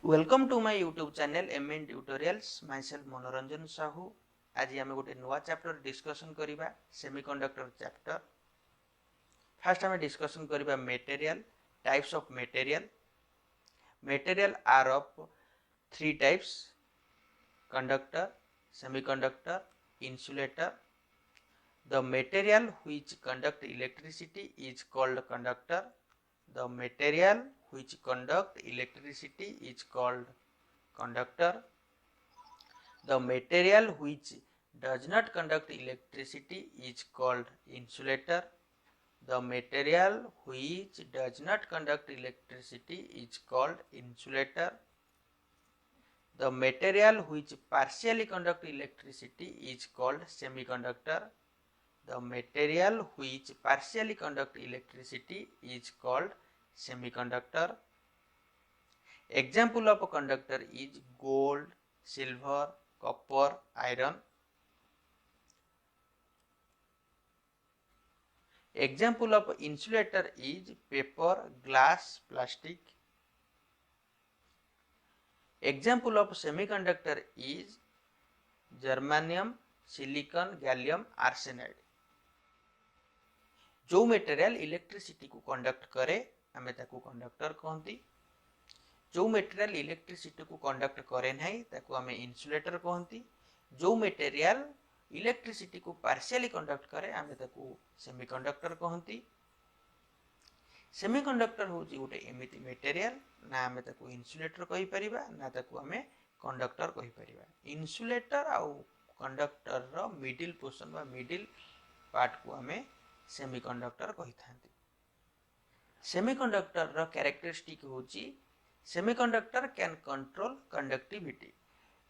Welcome to my YouTube channel MN tutorials myself Manoranjan Sahu. आज आम गोटे नुआ चैप्टर डिस्कशन करिबा सेमीकंडक्टर चैप्टर। फर्स्ट आम डिस्कशन करिबा material types of material. Material are of three types: conductor, semiconductor, insulator. The material which conduct electricity is called conductor. The material which conduct electricity is called conductor. The material which does not conduct electricity is called insulator. The material which does not conduct electricity is called insulator. The material which partially conduct electricity is called semiconductor. The material which partially conduct electricity is called semiconductor. Example of a conductor is gold, silver, copper, iron. Example of insulator is paper, glass, plastic. Example of semiconductor is germanium, silicon, gallium, arsenide. जो material electricity को conduct करे आमे ताकू conductor कहती। जो material electricity को conduct करे नहीं ताकू आमे इंसुलेटर कहती। जो मटेरियल इलेक्ट्रिसिटी को पार्शियली कंडक्ट करे आमे ताकू सेमीकंडक्टर कहती। सेमीकंडक्टर होची गोटे एमिति मटेरियल ना आमे ताकू इंसुलेटर कहि परिबा ना ताकू आमे कंडक्टर कहि परिबा। इंसुलेटर आउ कंडक्टर रो मिडिल पोर्शन बा मिडिल पार्ट को आमे सेमीकंडक्टर कहि थांती। सेमीकंडक्टर रो कैरेक्टरिस्टिक होची semiconductor can control conductivity.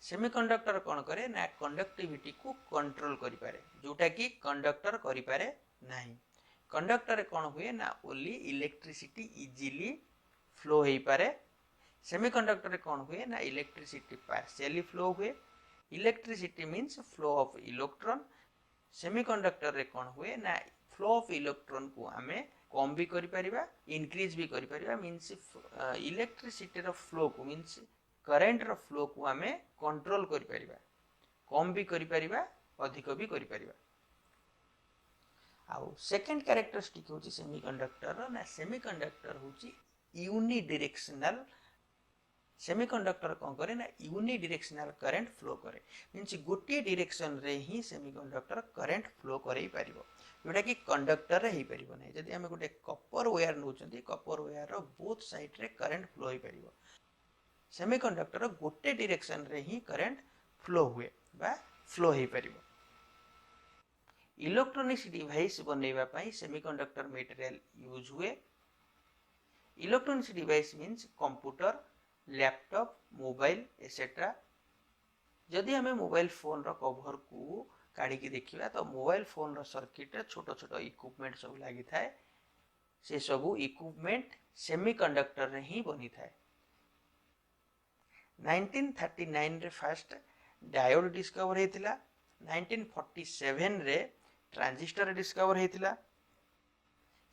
Semiconductor कोन करे ना कंडक्टिविटी को कंट्रोल करि पारे जोटा कि कंडक्टर करि पारे नाही। कंडक्टर कोन हुए ना ओनली इलेक्ट्रिसिटी इजीली फ्लो हेई पारे। सेमीकंडक्टर कोन हुए ना इलेक्ट्रिसिटी पार्शियली फ्लो हुए। Electricity means flow of electron. Semiconductor रे कोन हुए ना फ्लो ऑफ इलेक्ट्रॉन को आमे कम भी करि परिबा इंक्रीज भी करि परिबा। मीन्स इलेक्ट्रिसिटी रो फ्लो को मीन्स करंट रो फ्लो को आमे कंट्रोल करि परिबा कम भी करि परिबा अधिक भी करि परिबा। आउ सेकंड कैरेक्टरिस्टिक होची सेमीकंडक्टर रो ना सेमीकंडक्टर होची यूनिडायरेक्शनल। सेमीकंडक्टर कोन करे ना यूनिडायरेक्शनल करंट फ्लो करे। मीन्स गोटे डायरेक्शन रे ही सेमीकंडक्टर करंट फ्लो करई परिबो जोटा कि कंडक्टर रे ही परिबो नै। जदि हमें गोटे कॉपर वायर नउचंती कॉपर वायर रो बोथ साइड रे करंट फ्लो होई परिबो। सेमीकंडक्टर गोटे डायरेक्शन रे ही करंट फ्लो हुए बा फ्लो होई परिबो। इलेक्ट्रॉनिक्स डिवाइस बनेबा पई सेमीकंडक्टर मटेरियल यूज हुए। Electronics device means computer, laptop, mobile etcetera. जदि हमें मोबाइल फोन रो कवर को काढ़ी की देखिबा तो मोबाइल फोन रो सर्किट रे छोटो छोटो इक्विपमेंट सब लागि थाए। से सब इक्विपमेंट सेमीकंडक्टर रे ही बनी थाए। 1939 रे फर्स्ट डायोड डिस्कवर हेतिला। 1947 रे ट्रांजिस्टर डिस्कवर हेतिला।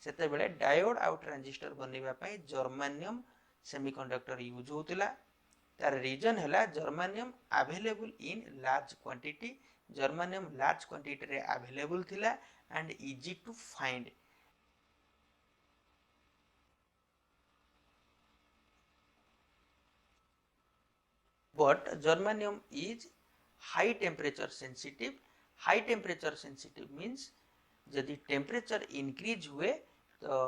सेते बेले डायोड आउ ट्रांजिस्टर बनेबा पई जर्मेनियम सेमीकंडक्टर यूज होतिला। तार रीजन हैला germanium available in large quantity. Germanium large quantity रे अवेलेबल थिला and easy to find. But germanium is high temperature sensitive. High temperature sensitive means यदि टेम्परेचर इंक्रीज हुए तो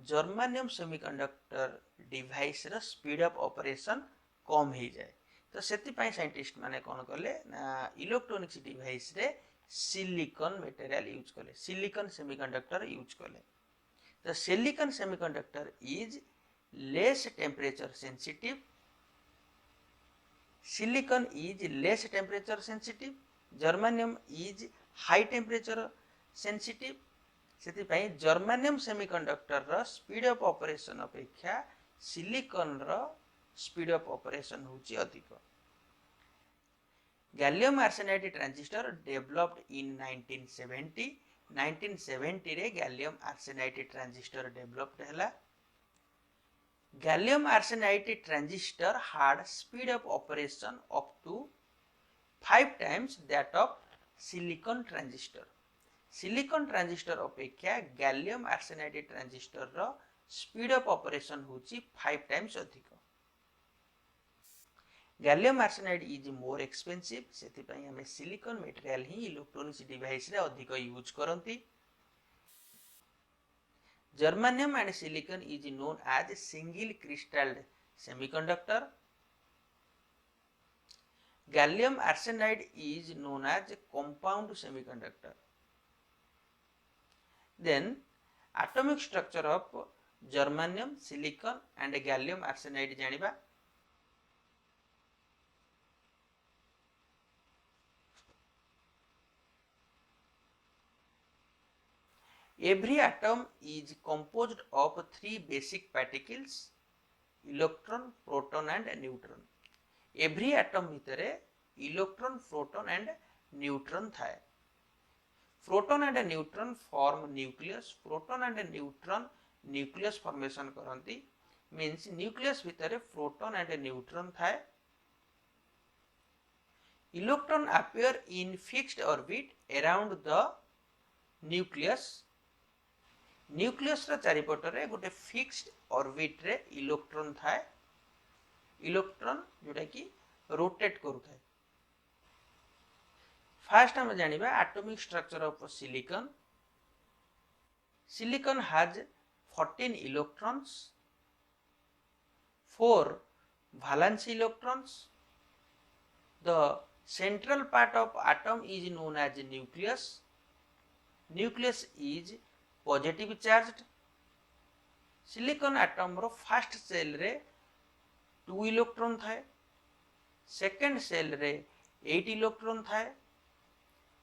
जर्मेनियम सेमीकंडक्टर डिवाइस रो speed of operation कम हो जाए। तो सेति पई साइंटिस्ट माने कोन करले ना इलेक्ट्रॉनिक्स डिवाइस रे सिलिकॉन मटेरियल यूज करले सिलिकॉन सेमीकंडक्टर यूज करले। तो silicon semiconductor is less temperature sensitive. Silicon is less temperature sensitive. Germanium is high temperature sensitive. सेति पई जर्मेनियम सेमीकंडक्टर रो स्पीड ऑफ ऑपरेशन अपेक्षा सिलिकॉन रो स्पीड ऑफ ऑपरेशन होची अधिक। Gallium arsenide transistor developed in 1970। 1970 रे गैलियम आर्सेनाइड ट्रांजिस्टर डेवलप्ड हैला। gallium arsenide transistor had speed of operation up to 5 times that of silicon transistor. Silicon transistor अपेक्षा gallium arsenide transistor रो speed of operation होची 5 times अधिक. Gallium arsenide is more expensive सेति पई हमें silicon material ही electronics device रे अधिक यूज करंती. Germanium and silicon is known as single crystalled semiconductor. Gallium arsenide is known as compound semiconductor. Then atomic structure of germanium, silicon and gallium arsenide जानिबा. Every atom is composed of three basic particles: electron, proton and neutron. Every atom भितरे electron, proton and neutron थाए. Proton and neutron form nucleus. Proton and neutron nucleus formation करंती. Means nucleus भितरे proton and neutron थाए. Electron appear in fixed orbit around the nucleus. Nucleus रा चारिपटरे गोटे fixed orbit रे electron थाए. Electron जोटा कि रोटेट करूथाए. फर्स्ट हम जानिबा atomic structure of silicon. Silicon has 14 electrons, 4 valence electrons. The central part of atom is known as nucleus. Nucleus is positive charged. Silicon atom रो फर्स्ट सेल रे 2 electron थाए. Second cell रे 8 electron थाए.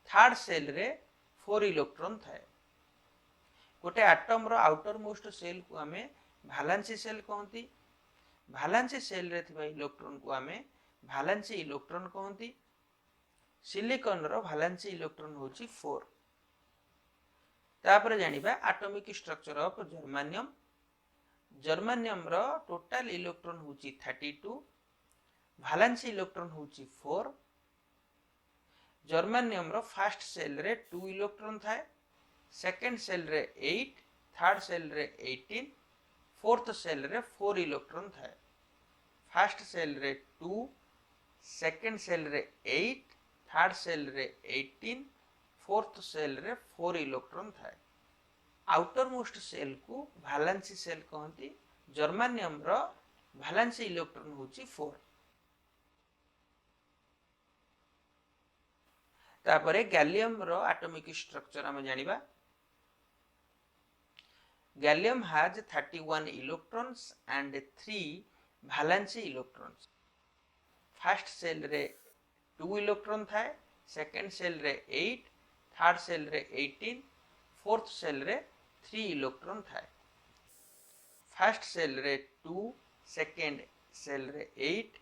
Third cell रे 4 electron थाए. गोटे atom रो outermost shell को हमें वैलेंसी सेल कहती. वैलेंसी सेल रे थिबा इलेक्ट्रॉन को हमें वैलेंसी इलेक्ट्रॉन कहती. सिलिकॉन रो वैलेंसी इलेक्ट्रॉन होची 4. तापर जानिबा atomic structure of germanium. Germanium रो टोटल इलेक्ट्रॉन होची 32. वैलेंसी इलेक्ट्रॉन होची 4. जर्मेनियम रो फर्स्ट सेल रे 2 इलेक्ट्रॉन थाए. सेकंड सेल रे 8, थर्ड सेल रे 18, फोर्थ सेल रे 4 इलेक्ट्रॉन थाए. फर्स्ट सेल रे 2, सेकंड सेल रे 8, थर्ड सेल रे 18, फोर्थ सेल रे 4 इलेक्ट्रॉन थाए. आउटर मोस्ट सेल को वैलेंसी सेल कहती. जर्मेनियम रो वैलेंसी इलेक्ट्रॉन होची 4. तापरे गैलियम रो एटॉमिक स्ट्रक्चर हम जानिबा. Gallium has 31 electrons and 3 valency electrons. First shell रे 2 इलेक्ट्रॉन थाए. सेकंड सेल रे 8, थर्ड सेल रे 18, फोर्थ सेल रे 3 इलेक्ट्रॉन थाए. फर्स्ट सेल रे 2, सेकंड सेल रे 8,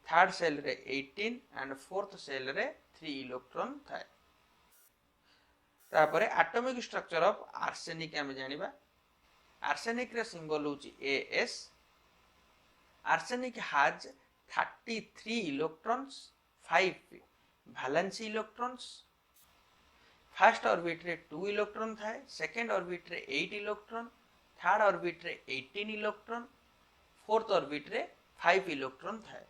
थर्ड सेल रे 18 एंड फोर्थ सेल रे 3 इलेक्ट्रॉन थाए. तापरे एटॉमिक स्ट्रक्चर ऑफ आर्सेनिक हम जानिबा. आर्सेनिक रे सिंबल होची AS. Arsenic has 33 electrons, 5 valency electrons. First orbit रे 2 इलेक्ट्रॉन थाए. सेकंड ऑर्बिट रे 8 इलेक्ट्रॉन, थर्ड ऑर्बिट रे 18 इलेक्ट्रॉन, फोर्थ ऑर्बिट रे 5 इलेक्ट्रॉन थाए.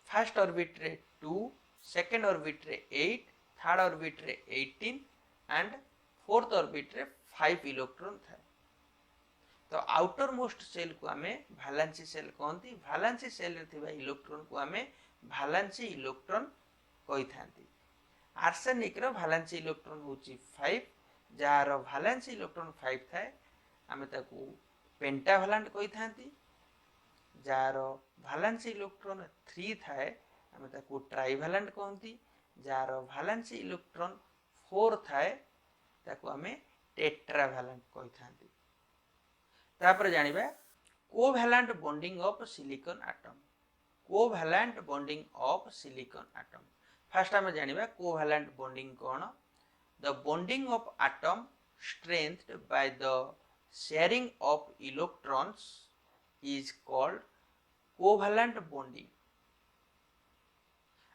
फर्स्ट ऑर्बिट रे 2, सेकंड ऑर्बिट रे 8, थर्ड ऑर्बिट रे 18 एंड फोर्थ ऑर्बिट रे 5 इलेक्ट्रॉन थाए. तो आउटर मोस्ट सेल को हमें वैलेंसी सेल कहती. वैलेंसी सेल रे थिबा इलेक्ट्रॉन को हमें वैलेंसी इलेक्ट्रॉन कहि थांती. आर्सेनिक रो वैलेंसी इलेक्ट्रॉन होची 5. जार वैलेंसी इलेक्ट्रॉन 5 थाए हमें ताकू पेंटावैलेंट कहि थांती. जार वैलेंसी इलेक्ट्रॉन 3 थाए हमें ताकू ट्राइवैलेंट कहती. जार वैलेंसी इलेक्ट्रॉन 4 थाए ताकू हमें टेट्रावैलेंट कहि थांती. तापर जानिबा covalent bonding of silicon atom. Covalent bonding of silicon atom. First हम जानिबा कोवैलेंट बॉन्डिंग कोन. The bonding of atom strengthened by the sharing of electrons is called covalent bonding.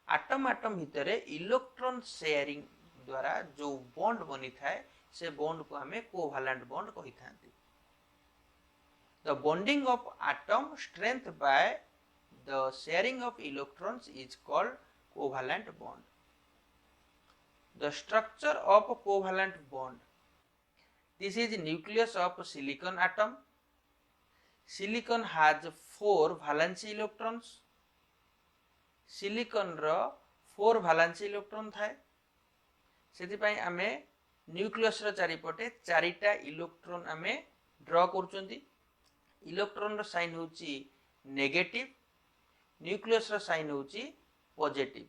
Atom atom भितर इलेक्ट्रॉन शेयरिंग द्वारा जो bond बनी थाए से bond को हमें कोवैलेंट बॉन्ड कही थांती. The bonding of atom strength by the sharing of electrons is called covalent bond. The structure of covalent bond. This is the nucleus of silicon atom. Silicon has 4 valence electrons. सिलिकॉन रो 4 valence electron थाए. सेति आमे nucleus रो चारिपटे 4टा electron आमे draw करचंती. इलेक्ट्रॉन रो साइन होची नेगेटिव, न्यूक्लियस रो साइन होची पॉजिटिव.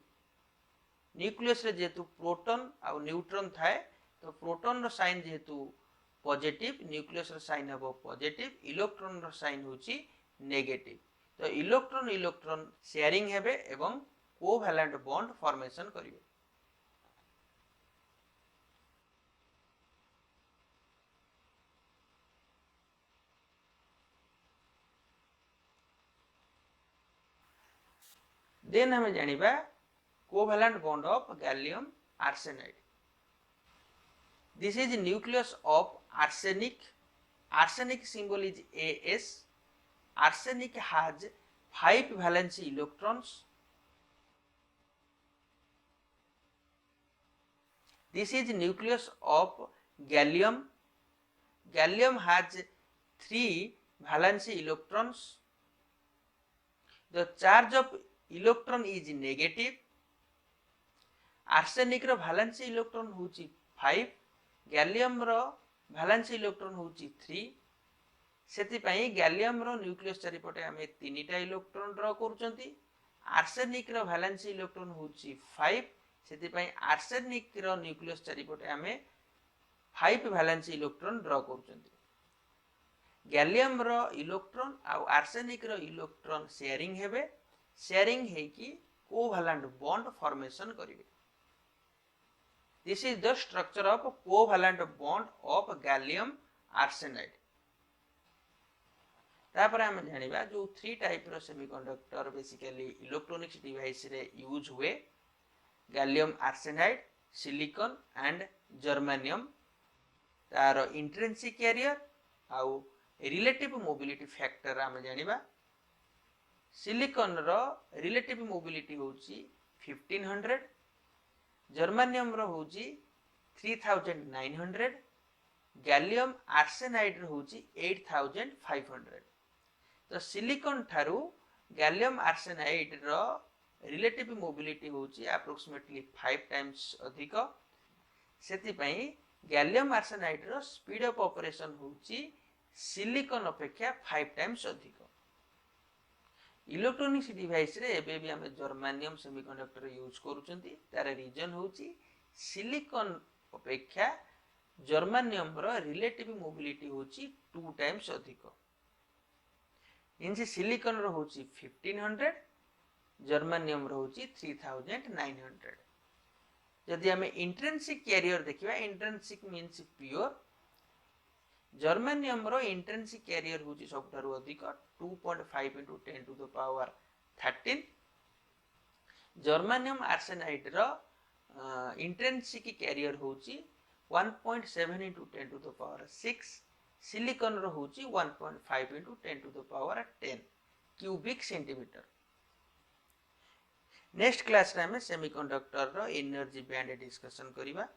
न्यूक्लियस रे जेतु प्रोटॉन आ न्यूट्रॉन थाए तो प्रोटॉन रो साइन जेतु पॉजिटिव, न्यूक्लियस रो साइन हबो पॉजिटिव, इलेक्ट्रॉन रो साइन होची नेगेटिव. तो इलेक्ट्रॉन इलेक्ट्रॉन शेयरिंग हेबे एवं कोवैलेंट बॉन्ड फॉर्मेशन करिवे. देन हमें जानिबा covalent bond of gallium arsenide. This is nucleus of arsenic. Arsenic symbol is AS. Arsenic has 5 valence electrons. This is nucleus of gallium. Gallium has 3 valence electrons. The charge of electron is negative. Arsenic रो valence electron होची 5, gallium रो valence electron होची 3. सेति पई gallium रो nucleus चारिपटे आमे 3टा electron draw करचंती. Arsenic रो valence electron होची 5. सेति पई arsenic रो nucleus चारिपटे आमे 5 वैलेंस इलेक्ट्रॉन ड्रॉ करचंती. गैलियम रो इलेक्ट्रॉन आ आर्सेनिक रो इलेक्ट्रॉन शेयरिंग हेबे. शेयरिंग हे कि कोवैलेंट बॉन्ड फॉर्मेशन करिवे. This is the structure of covalent bond of gallium arsenide. तापर हम जानिबा जो 3 टाइप रो सेमीकंडक्टर बेसिकली इलेक्ट्रॉनिक्स डिवाइस रे यूज हुए. Gallium arsenide, silicon and germanium. तार intrinsic career आ relative mobility factor हम जानिबा. सिलिकॉन रो relative mobility होची 1500, germanium रो होची 3900, गैलियम आर्सेनाइड रो होची 8500. तो सिलिकॉन ठारू गैलियम आर्सेनाइड रो रिलेटिव मोबिलिटी होची अप्रोक्सीमेटली 5 टाइम्स अधिक. सेति पई गैलियम आर्सेनाइड रो स्पीड ऑफ ऑपरेशन होची सिलिकॉन अपेक्षा 5 टाइम्स अधिक. इलेक्ट्रॉनिक्स डिवाइस रे एबे भी हम जर्मेनियम सेमीकंडक्टर यूज करूचंती. तार रीजन होची सिलिकॉन अपेक्षा जर्मेनियम रो रिलेटिव मोबिलिटी होची 2 टाइम्स अधिक. इनसे सिलिकॉन रो होची 1500, जर्मेनियम रो होची 3900. यदि हमें इंट्रिंसिक कैरियर देखिबा, इंट्रिंसिक मींस प्योर. जर्मेनियम रो इंट्रिंसिक कैरियर होची सबठारु अधिक 2.5 into 10 to the power 13. Germanium arsenide रो इंट्रिंसिक कैरियर होची 1.7 into 10 to the power 6. सिलिकॉन रो होची 1.5 into 10 to the power 10 cubic centimetre. Next class रे हमें सेमीकंडक्टर रो एनर्जी बैंड डिस्कशन करिबा.